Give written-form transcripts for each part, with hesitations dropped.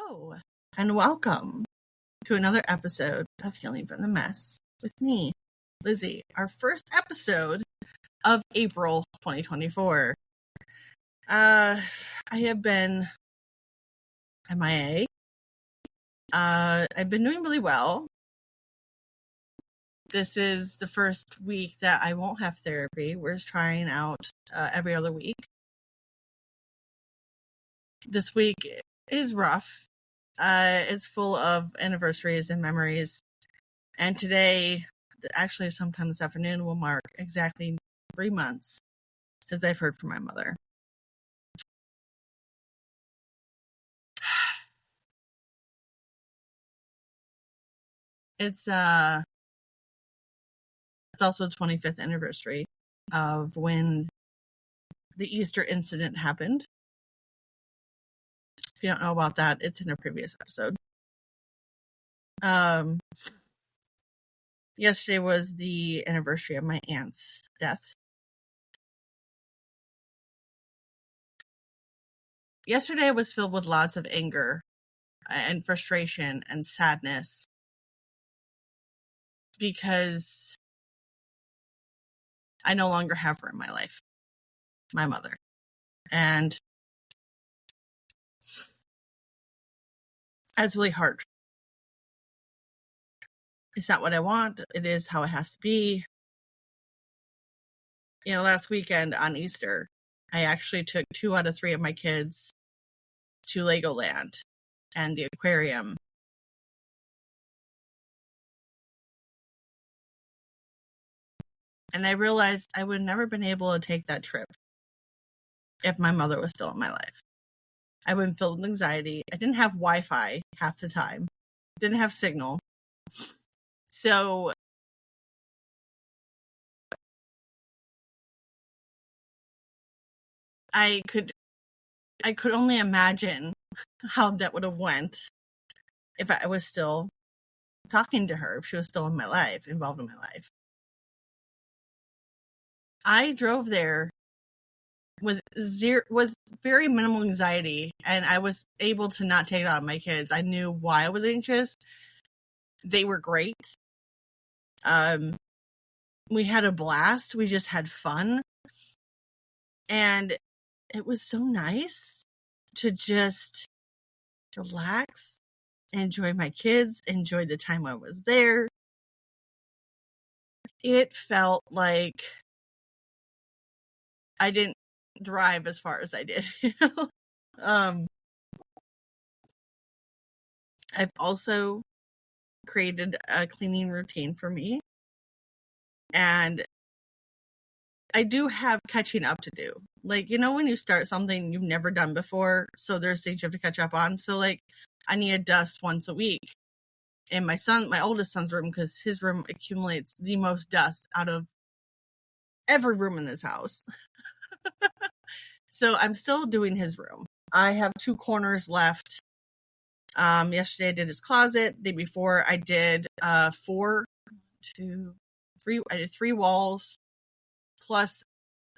Hello, and welcome to another episode of Healing from the Mess with me, Lizzie, our first episode of April 2024. I have been MIA. I've been doing really well. This is the first week that I won't have therapy. We're just trying out every other week. This week is rough. It's full of anniversaries and memories. And today, actually sometime this afternoon, will mark exactly 3 months since I've heard from my mother. It's also the 25th anniversary of when the Easter incident happened. If you don't know about that, it's in a previous episode. Yesterday was the anniversary of my aunt's death. Yesterday was filled with lots of anger and frustration and sadness because I no longer have her in my life, my mother. And it's really hard. It's not what I want. It is how it has to be. You know, last weekend on Easter, I actually took 2 out of 3 of my kids to Legoland and the aquarium. And I realized I would have never been able to take that trip if my mother was still in my life. I would have been filled with anxiety. I didn't have Wi-Fi half the time. Didn't have signal. So I could only imagine how that would have went if I was still talking to her, if she was still in my life, involved in my life. I drove there with very minimal anxiety, and I was able to not take it out on my kids. I knew why I was anxious. They were great. We had a blast. We just had fun. And it was so nice to just relax, enjoy my kids, enjoy the time I was there. It felt like I didn't drive as far as I did, you know? I've also created a cleaning routine for me. And I do have catching up to do. Like, you know, when you start something you've never done before, so there's things you have to catch up on. So, like, I need to dust once a week in my oldest son's room, because his room accumulates the most dust out of every room in this house. So I'm still doing his room. I have 2 corners left. Yesterday I did his closet. The day before I did 3 walls, plus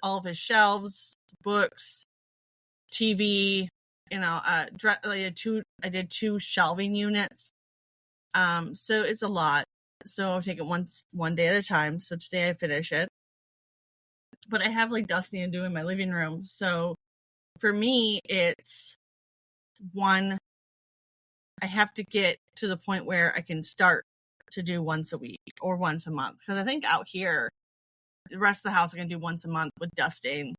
all of his shelves, books, TV, you know, I did 2 shelving units. So it's a lot. So I'll take it one day at a time. So today I finish it. But I have like dusting and doing my living room. So for me, it's I have to get to the point where I can start to do once a week or once a month. Because I think out here, the rest of the house I can do once a month with dusting.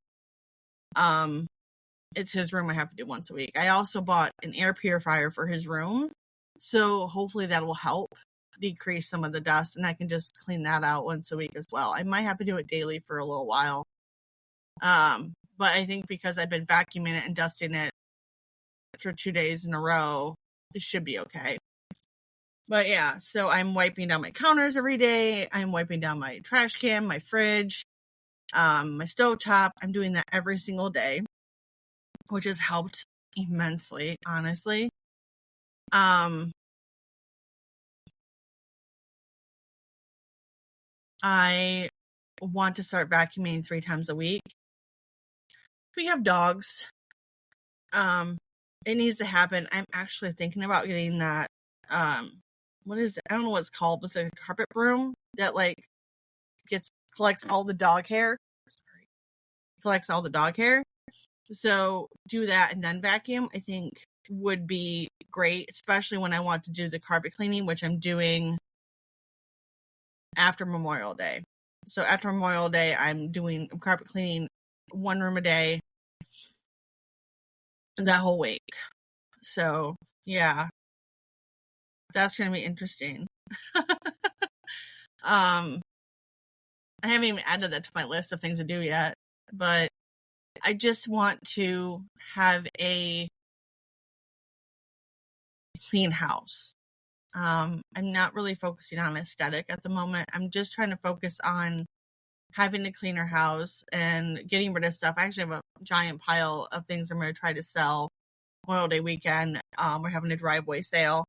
It's his room I have to do once a week. I also bought an air purifier for his room. So hopefully that will help decrease some of the dust, and I can just clean that out once a week as well. I might have to do it daily for a little while. But I think because I've been vacuuming it and dusting it for 2 days in a row, it should be okay. But yeah, so I'm wiping down my counters every day. I'm wiping down my trash can, my fridge, my stovetop. I'm doing that every single day, which has helped immensely, honestly. I want to start vacuuming 3 times a week. We have dogs. It needs to happen. I'm actually thinking about getting that, what is it? I don't know what it's called. It's like a carpet broom that like collects all the dog hair. Collects all the dog hair. So do that and then vacuum, I think would be great, especially when I want to do the carpet cleaning, which I'm doing after Memorial Day. So after Memorial Day, I'm doing carpet cleaning 1 room a day that whole week. So yeah, that's going to be interesting. I haven't even added that to my list of things to do yet, but I just want to have a clean house. I'm not really focusing on aesthetic at the moment. I'm just trying to focus on having a cleaner house and getting rid of stuff. I actually have a giant pile of things I'm going to try to sell Memorial Day weekend. We're having a driveway sale.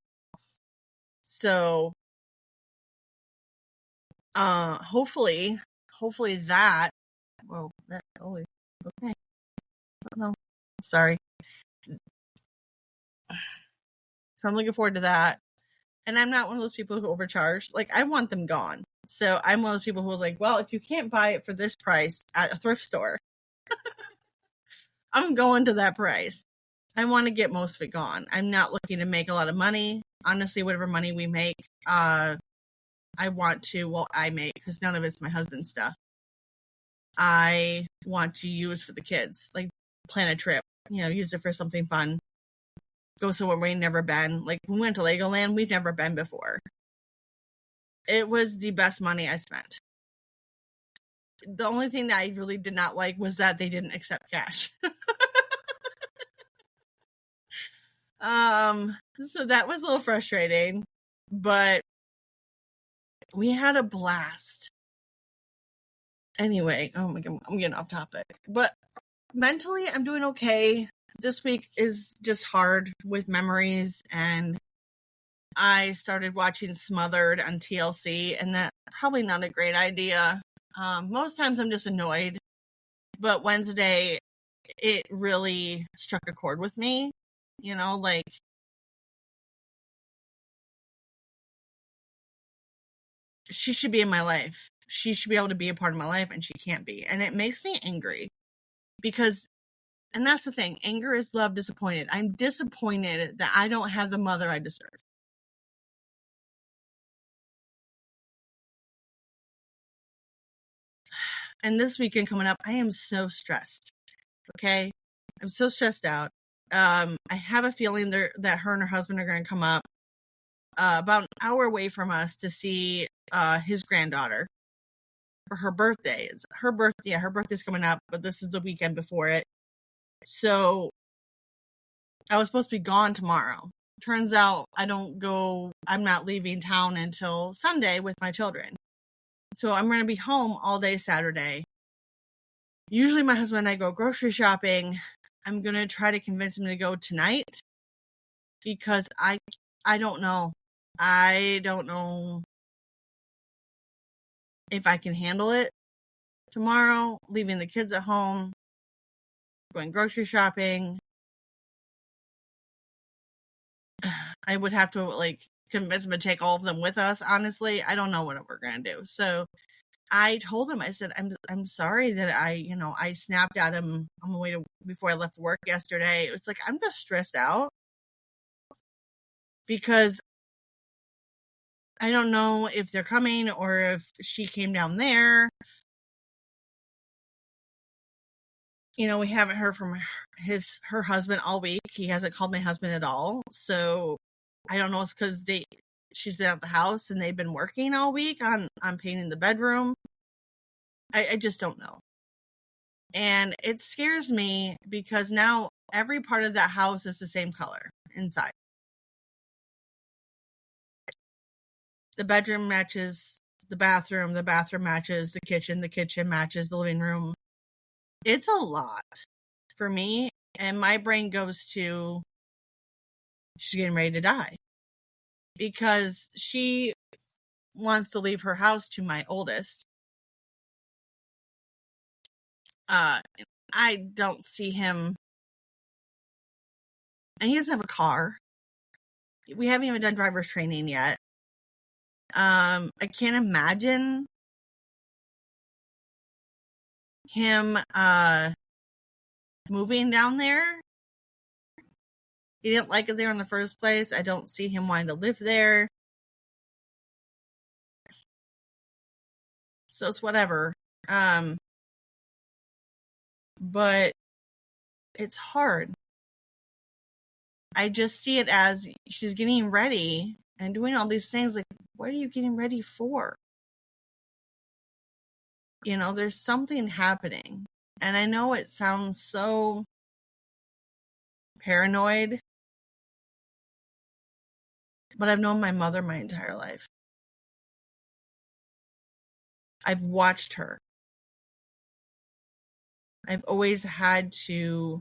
So, hopefully that, whoa, that, holy, okay. No, sorry. So I'm looking forward to that. And I'm not one of those people who overcharge. Like, I want them gone. So I'm one of those people who are like, well, if you can't buy it for this price at a thrift store, I'm going to that price. I want to get most of it gone. I'm not looking to make a lot of money. Honestly, whatever money we make, I make, because none of it's my husband's stuff. I want to use for the kids, like plan a trip, use it for something fun. Go somewhere we've never been. Like, we went to Legoland, we've never been before. It was the best money I spent. The only thing that I really did not like was that they didn't accept cash. So that was a little frustrating, but we had a blast. Anyway, oh my God, I'm getting off topic, but mentally I'm doing okay. This week is just hard with memories, and I started watching Smothered on TLC, and that's probably not a great idea. Most times I'm just annoyed, but Wednesday, it really struck a chord with me. Like, she should be in my life. She should be able to be a part of my life, and she can't be. And it makes me angry because, and that's the thing, anger is love disappointed. I'm disappointed that I don't have the mother I deserve. And this weekend coming up, I am so stressed. Okay? I'm so stressed out. I have a feeling that her and her husband are going to come up about an hour away from us to see his granddaughter for her birthday. Her birthday's coming up, but this is the weekend before it. So I was supposed to be gone tomorrow. Turns out I'm not leaving town until Sunday with my children. So I'm going to be home all day Saturday. Usually my husband and I go grocery shopping. I'm going to try to convince him to go tonight because I don't know. I don't know if I can handle it tomorrow, leaving the kids at home, going grocery shopping. I would have to convince him to take all of them with us. Honestly, I don't know what we're going to do. So I told him, I said, I'm sorry that I snapped at him on the way before I left work yesterday. It was like, I'm just stressed out because I don't know if they're coming or if she came down there. We haven't heard from her husband all week. He hasn't called my husband at all. So I don't know if it's because she's been at the house and they've been working all week on painting the bedroom. I just don't know. And it scares me because now every part of that house is the same color inside. The bedroom matches the bathroom matches the kitchen matches the living room. It's a lot for me, and my brain goes to, she's getting ready to die because she wants to leave her house to my oldest. I don't see him And he doesn't have a car. We haven't even done driver's training yet. I can't imagine him moving down there. He didn't like it there in the first place. I don't see him wanting to live there. So it's whatever. But it's hard. I just see it as she's getting ready and doing all these things. Like, what are you getting ready for? You know, there's something happening. And I know it sounds so paranoid, but I've known my mother my entire life. I've watched her. I've always had to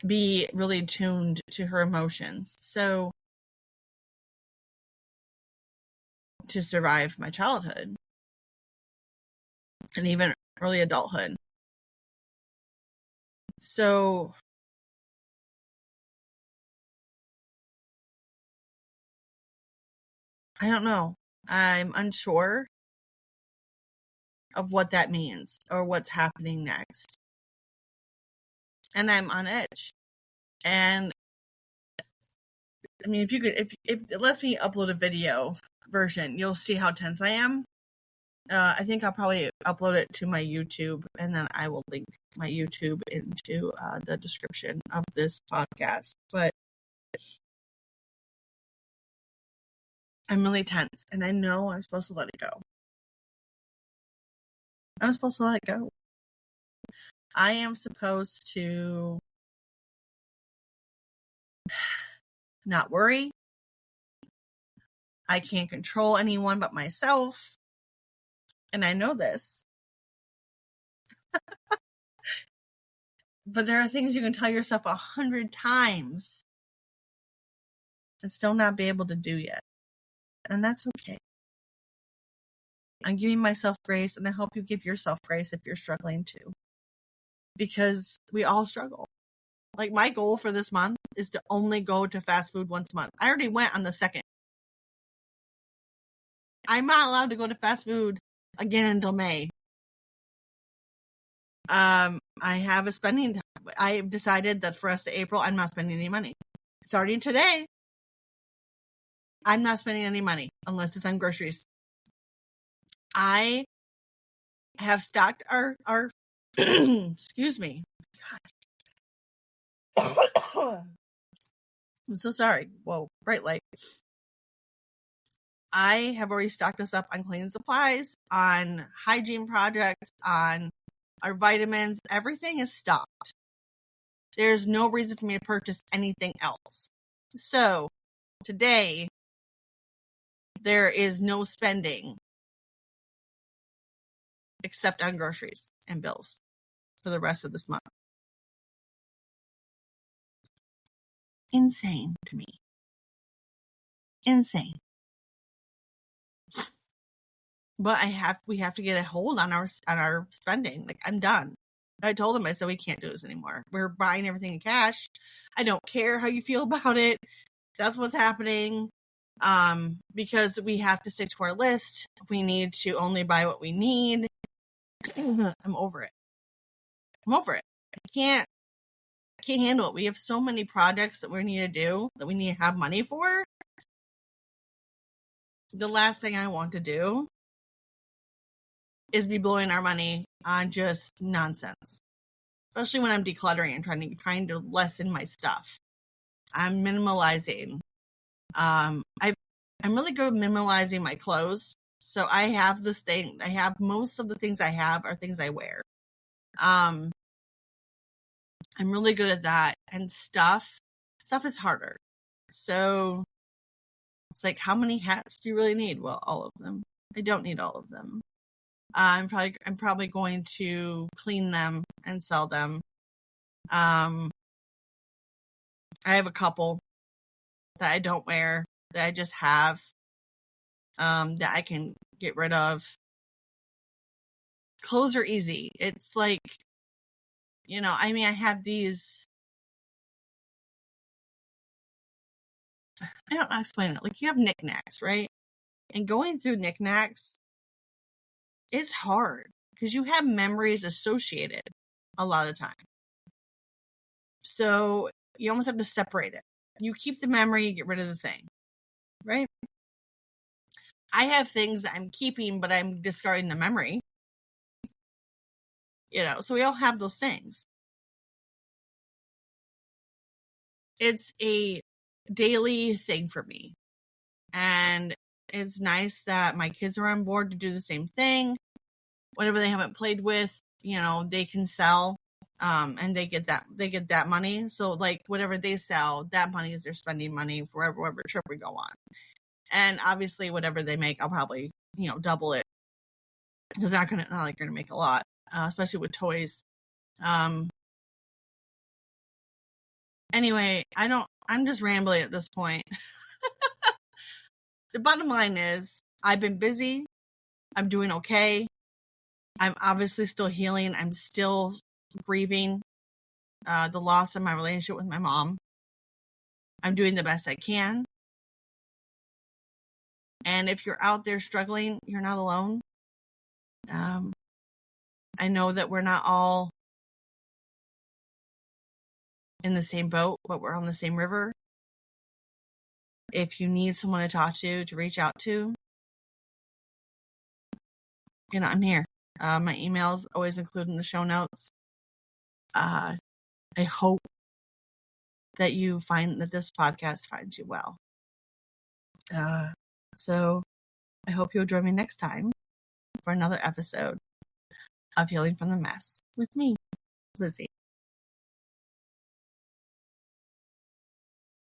be really tuned to her emotions. So, to survive my childhood and even early adulthood. So, I don't know. I'm unsure of what that means or what's happening next. And I'm on edge. And I mean, if it lets me upload a video version, you'll see how tense I am. I think I'll probably upload it to my YouTube, and then I will link my YouTube into the description of this podcast. But I'm really tense, and I know I'm supposed to let it go. I'm supposed to let it go. I am supposed to not worry. I can't control anyone but myself. And I know this. But there are things you can tell yourself 100 times and still not be able to do yet. And that's okay. I'm giving myself grace, and I hope you give yourself grace if you're struggling too. Because we all struggle. Like, my goal for this month is to only go to fast food once a month. I already went on the 2nd. I'm not allowed to go to fast food again until May. I have a spending. I've decided that for the rest of April, I'm not spending any money. Starting today, I'm not spending any money unless it's on groceries. I have stocked our excuse me. God. I'm so sorry. Whoa, bright light. I have already stocked us up on cleaning supplies, on hygiene projects, on our vitamins. Everything is stocked. There's no reason for me to purchase anything else. So, today, there is no spending except on groceries and bills for the rest of this month. Insane to me. Insane. But we have to get a hold on our spending. Like, I'm done. I told him, I said, we can't do this anymore. We're buying everything in cash. I don't care how you feel about it. That's what's happening. Because we have to stick to our list. We need to only buy what we need. I'm over it. I'm over it. I can't handle it. We have so many projects that we need to do, that we need to have money for. The last thing I want to do is be blowing our money on just nonsense. Especially when I'm decluttering and trying to lessen my stuff. I'm minimalizing. I'm really good at minimalizing my clothes. So I have this thing. I have most of the things I have are things I wear. I'm really good at that. And stuff is harder. So it's like, how many hats do you really need? Well, all of them. I don't need all of them. I'm probably going to clean them and sell them. I have a couple that I don't wear, that I just have, that I can get rid of. Clothes are easy. It's like, I mean, I have these, I don't know how to explain it. Like, you have knickknacks, right? And going through knickknacks is hard because you have memories associated a lot of the time. So you almost have to separate it. You keep the memory, you get rid of the thing, right? I have things I'm keeping, but I'm discarding the memory. So we all have those things. It's a daily thing for me. And it's nice that my kids are on board to do the same thing. Whatever they haven't played with, they can sell. And they get that money. So like whatever they sell, that money is their spending money for whatever trip we go on. And obviously whatever they make, I'll probably, double it. Because they're not like gonna make a lot, especially with toys. Anyway, I'm just rambling at this point. The bottom line is I've been busy. I'm doing okay. I'm obviously still healing. I'm still grieving the loss of my relationship with my mom. I'm doing the best I can. And if you're out there struggling, you're not alone. I know that we're not all in the same boat, but we're on the same river. If you need someone to talk to reach out to, I'm here. My email is always included in the show notes. I hope that you find that this podcast finds you well. So I hope you'll join me next time for another episode of Healing from the Mess with me, Lizzie.